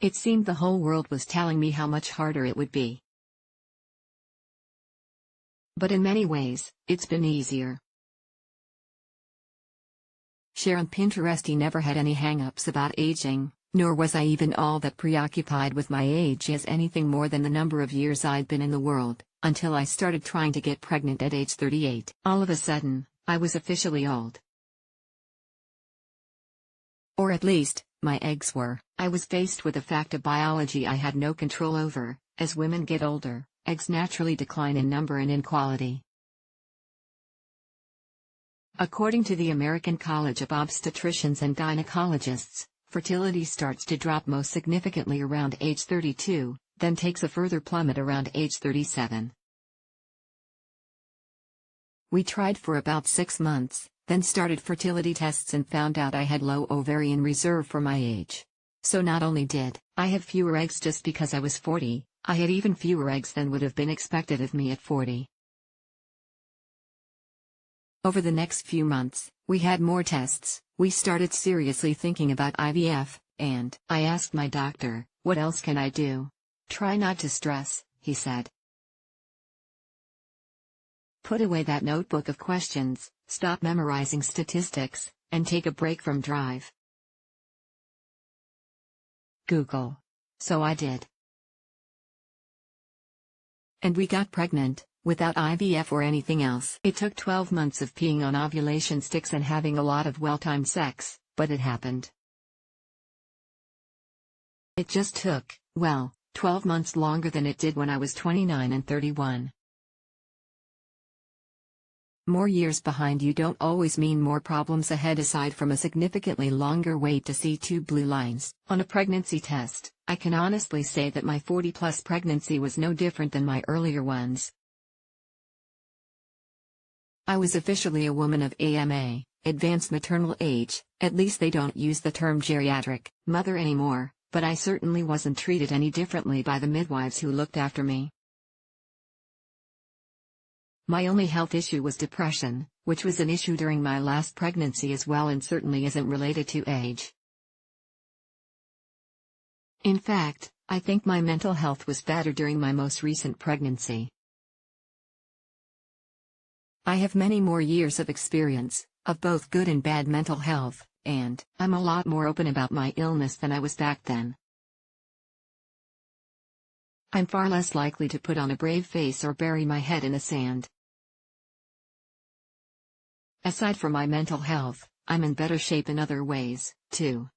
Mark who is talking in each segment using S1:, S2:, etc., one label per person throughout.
S1: It seemed the whole world was telling me how much harder it would be. But in many ways, it's been easier. Sharon Pinteresty never had any hang-ups about aging, nor was I even all that preoccupied with my age as anything more than the number of years I'd been in the world, until I started trying to get pregnant at age 38. All of a sudden, I was officially old. Or at least, my eggs were. I was faced with a fact of biology I had no control over. As women get older, eggs naturally decline in number and in quality. According to the American College of Obstetricians and Gynecologists, fertility starts to drop most significantly around age 32, then takes a further plummet around age 37. We tried for about 6 months, then started fertility tests and found out I had low ovarian reserve for my age. So not only did I have fewer eggs just because I was 40, I had even fewer eggs than would have been expected of me at 40. Over the next few months, we had more tests. We started seriously thinking about IVF, and I asked my doctor, "What else can I do?" "Try not to stress," he said. "Put away that notebook of questions, stop memorizing statistics, and take a break from drive. Google." So I did. And we got pregnant, without IVF or anything else. It took 12 months of peeing on ovulation sticks and having a lot of well-timed sex, but it happened. It just took, 12 months longer than it did when I was 29 and 31. More years behind you don't always mean more problems ahead aside from a significantly longer wait to see 2 blue lines. On a pregnancy test, I can honestly say that my 40-plus pregnancy was no different than my earlier ones. I was officially a woman of AMA, advanced maternal age. At least they don't use the term geriatric mother anymore, but I certainly wasn't treated any differently by the midwives who looked after me. My only health issue was depression, which was an issue during my last pregnancy as well and certainly isn't related to age. In fact, I think my mental health was better during my most recent pregnancy. I have many more years of experience, of both good and bad mental health, and I'm a lot more open about my illness than I was back then. I'm far less likely to put on a brave face or bury my head in the sand. Aside from my mental health, I'm in better shape in other ways, too.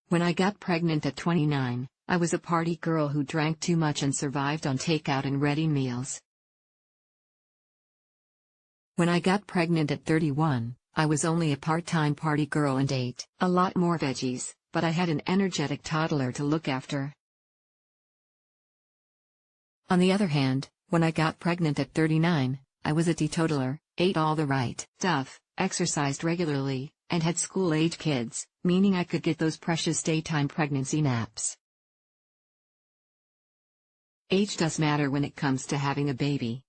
S1: When I got pregnant at 29, I was a party girl who drank too much and survived on takeout and ready meals. When I got pregnant at 31, I was only a part-time party girl and ate a lot more veggies, but I had an energetic toddler to look after. On the other hand, when I got pregnant at 39, I was a teetotaler, ate all the right stuff, exercised regularly, and had school-age kids, meaning I could get those precious daytime pregnancy naps. Age does matter when it comes to having a baby.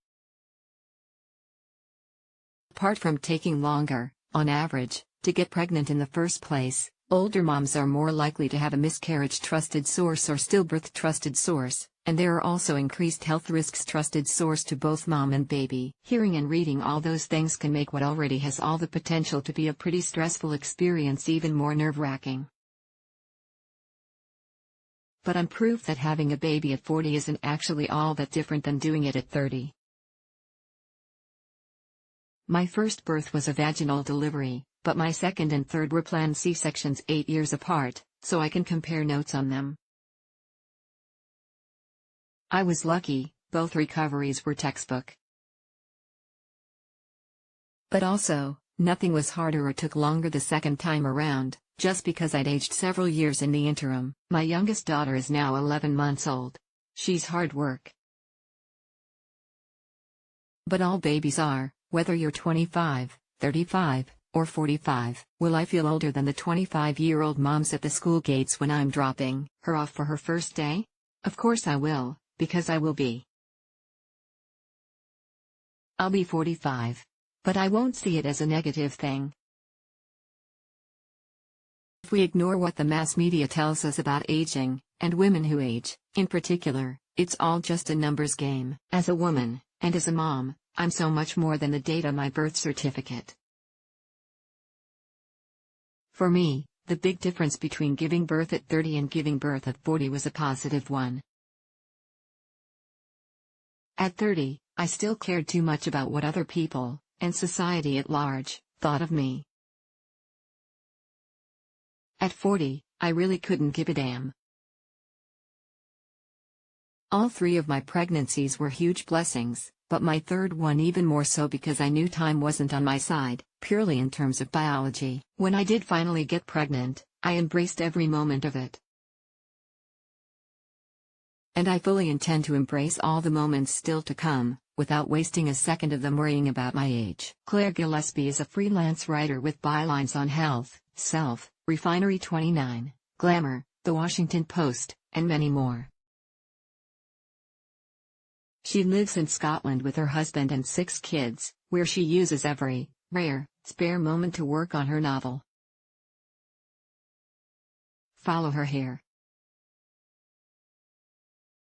S1: Apart from taking longer, on average, to get pregnant in the first place, older moms are more likely to have a miscarriage trusted source or stillbirth trusted source, and there are also increased health risks trusted source to both mom and baby. Hearing and reading all those things can make what already has all the potential to be a pretty stressful experience even more nerve-wracking. But I'm proof that having a baby at 40 isn't actually all that different than doing it at 30. My first birth was a vaginal delivery, but my second and third were planned C-sections 8 years apart, so I can compare notes on them. I was lucky, both recoveries were textbook. But also, nothing was harder or took longer the second time around, just because I'd aged several years in the interim. My youngest daughter is now 11 months old. She's hard work. But all babies are. Whether you're 25, 35, or 45. Will I feel older than the 25-year-old moms at the school gates when I'm dropping her off for her first day? Of course I will, because I will be. I'll be 45. But I won't see it as a negative thing. If we ignore what the mass media tells us about aging, and women who age, in particular, it's all just a numbers game. As a woman, and as a mom, I'm so much more than the date on my birth certificate. For me, the big difference between giving birth at 30 and giving birth at 40 was a positive one. At 30, I still cared too much about what other people, and society at large, thought of me. At 40, I really couldn't give a damn. All 3 of my pregnancies were huge blessings, but my third one even more so because I knew time wasn't on my side, purely in terms of biology. When I did finally get pregnant, I embraced every moment of it. And I fully intend to embrace all the moments still to come, without wasting a second of them worrying about my age. Claire Gillespie is a freelance writer with bylines on Health, Self, Refinery 29, Glamour, The Washington Post, and many more. She lives in Scotland with her husband and 6 kids, where she uses every rare, spare moment to work on her novel. Follow her here.